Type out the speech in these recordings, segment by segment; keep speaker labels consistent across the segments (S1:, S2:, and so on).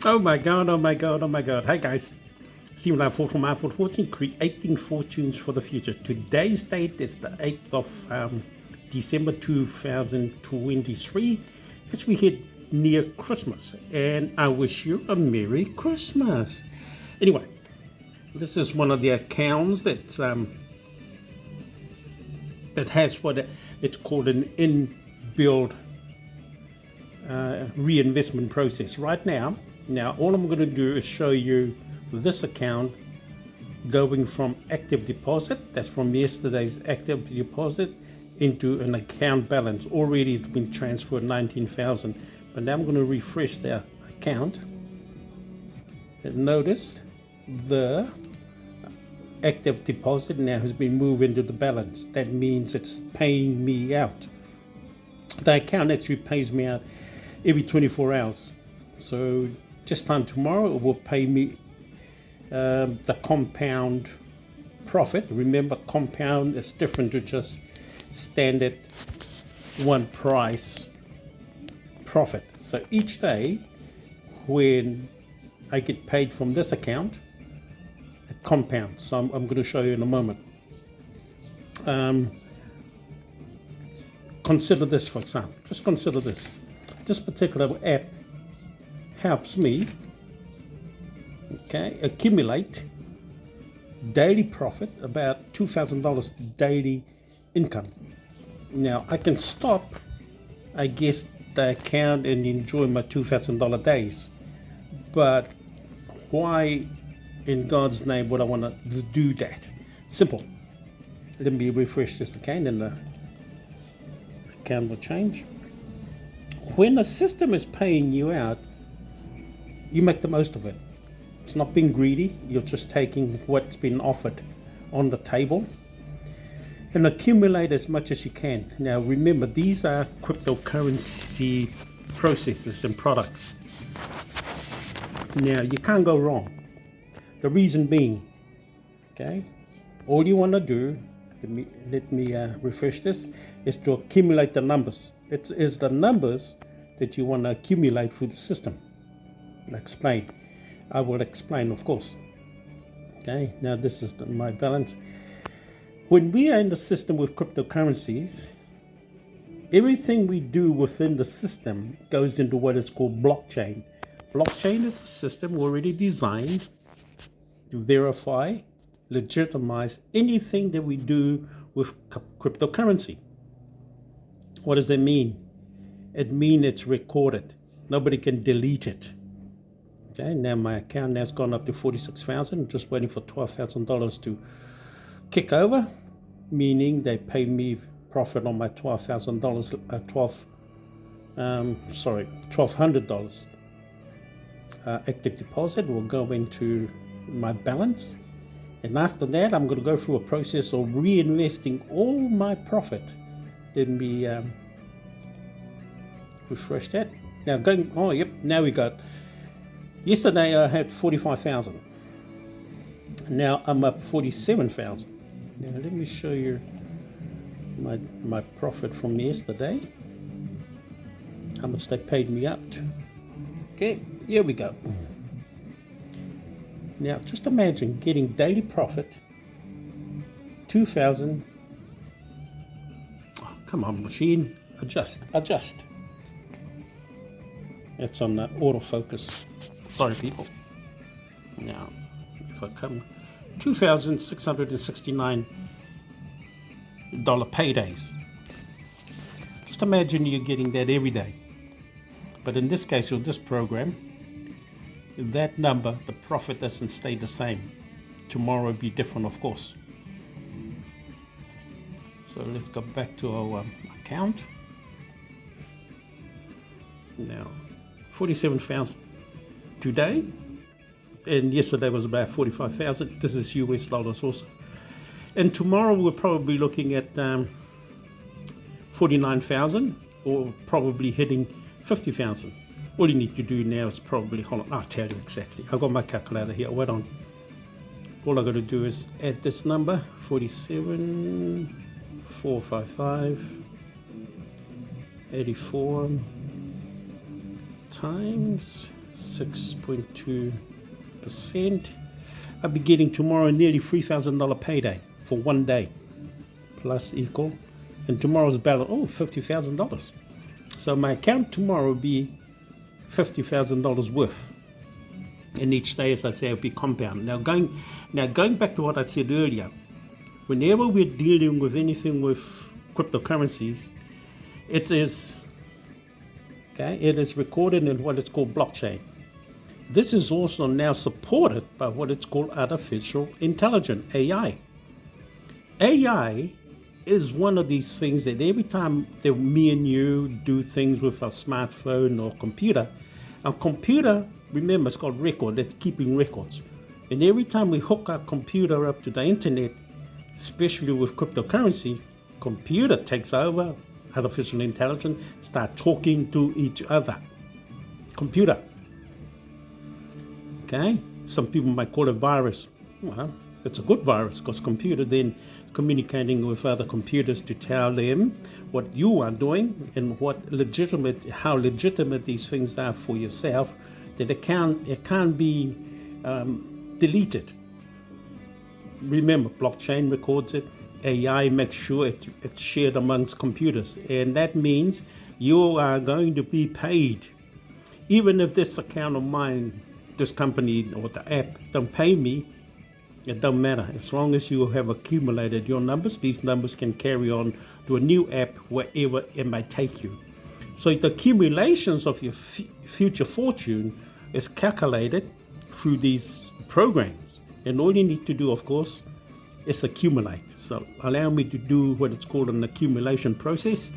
S1: Oh my God, oh my God, oh my God. Hi guys, Stephen I for my fortune, creating fortunes for the future. Today's date is the 8th of December 2023 as we hit near Christmas, and I wish you a Merry Christmas. Anyway, this is one of the accounts that has what it's called an inbuilt reinvestment process. Right now, all I'm going to do is show you this account going from active deposit, that's from yesterday's active deposit, into an account balance. Already it's been transferred 19,000, but now I'm going to refresh the account and notice the active deposit now has been moved into the balance. That means it's paying me out. The account actually pays me out every 24 hours. So just time tomorrow it will pay me the compound profit. Remember, compound is different to just standard one price profit. So each day when I get paid from this account, it compounds. So I'm going to show you in a moment. Consider this, for example. Just consider this. This particular app helps me, accumulate daily profit, about $2,000 daily income. Now I can stop, I guess, the account and enjoy my $2,000 days, but why in God's name would I want to do that? Simple. Let me refresh this account and the account will change. When the system is paying you out, you make the most of it. It's not being greedy. You're just taking what's been offered on the table and accumulate as much as you can. Now remember, these are cryptocurrency processes and products. Now you can't go wrong. The reason being, all you want to do, let me refresh this, is to accumulate the numbers. It is the numbers that you want to accumulate through the system. I will explain, of course. Now this is my balance. When we are in the system with cryptocurrencies, everything we do within the system goes into what is called blockchain. Blockchain is a system already designed to verify, legitimize anything that we do with cryptocurrency. What does that mean? It means it's recorded. Nobody can delete it. Now my account has gone up to 46,000. Just waiting for $12,000 to kick over, meaning they pay me profit on my $12,000. $1,200 active deposit will go into my balance, and after that I'm going to go through a process of reinvesting all my profit. Let me refresh that. Now now we got, yesterday I had 45,000. Now I'm up 47,000. Now let me show you my profit from yesterday, how much they paid me out. Here we go. Now just imagine getting daily profit, 2,000. Oh, come on, machine, adjust. It's on the autofocus. Sorry, people. Now, if I come, $2,669 paydays. Just imagine you're getting that every day. But in this case, with this program, that number, the profit doesn't stay the same. Tomorrow will be different, of course. So let's go back to our account. Now, 47,000 today, and yesterday was about 45,000. This is US dollars also. And tomorrow we're probably looking at 49,000, or probably hitting 50,000. All you need to do now is probably, I'll tell you exactly. I've got my calculator here, wait on. All I've got to do is add this number, 47,455, 84 times 6.2%. I'll be getting tomorrow nearly $3,000 payday for one day, plus equal. And tomorrow's balance, $50,000. So my account tomorrow will be $50,000 worth. And each day, as I say, will be compound. Now going back to what I said earlier, whenever we're dealing with anything with cryptocurrencies, it is recorded in what is called blockchain. This is also now supported by what it's called artificial intelligence, AI. AI is one of these things that every time that me and you do things with our smartphone or computer, our computer, remember, it's called record, it's keeping records. And every time we hook our computer up to the internet, especially with cryptocurrency, computer takes over, artificial intelligence, start talking to each other. Computer. Okay? Some people might call it virus. Well, it's a good virus because computer then is communicating with other computers to tell them what you are doing and how legitimate these things are for yourself, that it can't be deleted. Remember, blockchain records it. AI makes sure it's shared amongst computers, and that means you are going to be paid. Even if this account of mine, this company or the app don't pay me, it don't matter. As long as you have accumulated your numbers, these numbers can carry on to a new app wherever it might take you. So the accumulations of your future fortune is calculated through these programs. And all you need to do, of course, is accumulate. So allow me to do what it's called an accumulation process.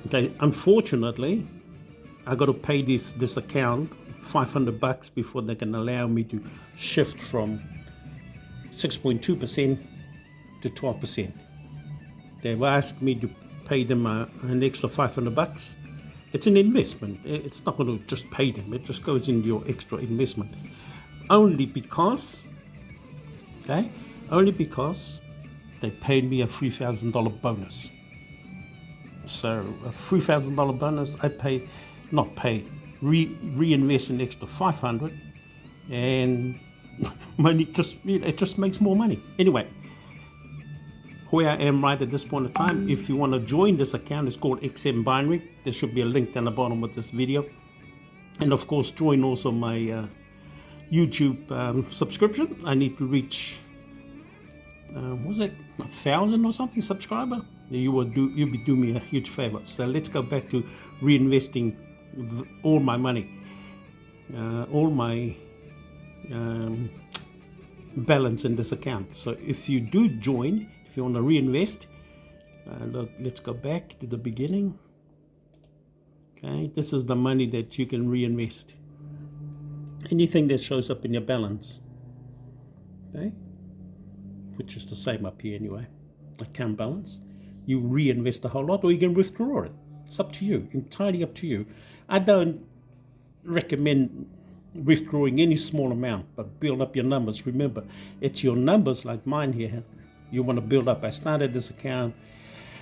S1: Okay, unfortunately, I got to pay this account $500 before they can allow me to shift from 6.2% to 12%. They've asked me to pay them an extra $500. It's an investment. It's not going to just pay them. It just goes into your extra investment. Only because they paid me a $3,000 bonus. So a $3,000 bonus, reinvest an extra $500, and money it just makes more money. Anyway, where I am right at this point in time, if you want to join this account, it's called XM Binary. There should be a link down the bottom of this video. And of course, join also my YouTube subscription. I need to reach 1,000 or something subscriber. You'll be doing me a huge favor. So let's go back to reinvesting all my money, all my balance in this account. So if you do join, if you want to reinvest, look, let's go back to the beginning. Okay, this is the money that you can reinvest. Anything that shows up in your balance, okay, which is the same up here anyway, account balance, you reinvest a whole lot, or you can withdraw it. It's up to you, entirely up to you. I don't recommend withdrawing any small amount, but build up your numbers. Remember, it's your numbers like mine here you want to build up. I started this account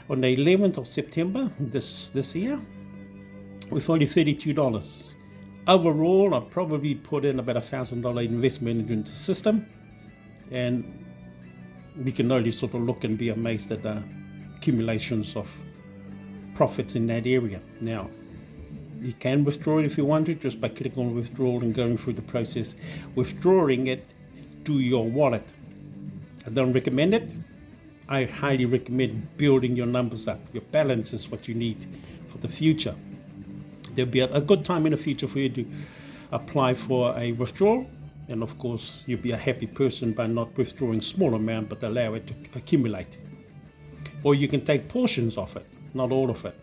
S1: on the 11th of September this year with only $32. Overall, I probably put in about $1,000 investment into the system, and we can only sort of look and be amazed at the accumulations of profits in that area. Now, you can withdraw it if you want to, just by clicking on withdrawal and going through the process, withdrawing it to your wallet. I don't recommend it. I highly recommend building your numbers up. Your balance is what you need for the future. There'll be a good time in the future for you to apply for a withdrawal, and of course you'll be a happy person by not withdrawing small amount, but allow it to accumulate. Or you can take portions of it, not all of it.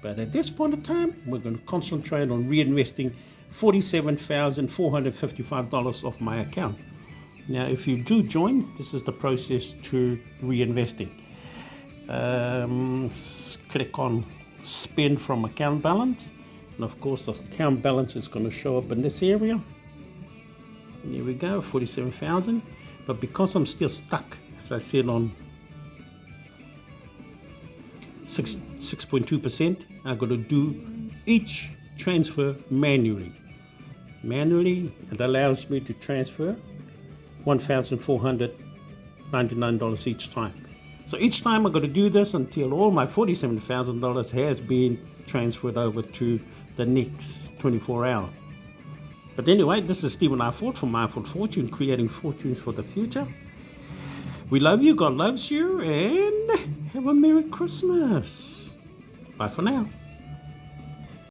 S1: But at this point in time, we're going to concentrate on reinvesting $47,455 off my account. Now, if you do join, this is the process to reinvesting. Click on spend from account balance. And of course, the account balance is going to show up in this area. And here we go, 47,000. But because I'm still stuck, as I said, on 6.2%, I'm going to do each transfer manually. It allows me to transfer $1,499 each time. So each time I'm going to do this until all my $47,000 has been transferred over to the next 24 hours. But anyway, this is Stephen R. Ford from Mindful Fortune, creating fortunes for the future. We love you, God loves you, and have a Merry Christmas. Bye for now.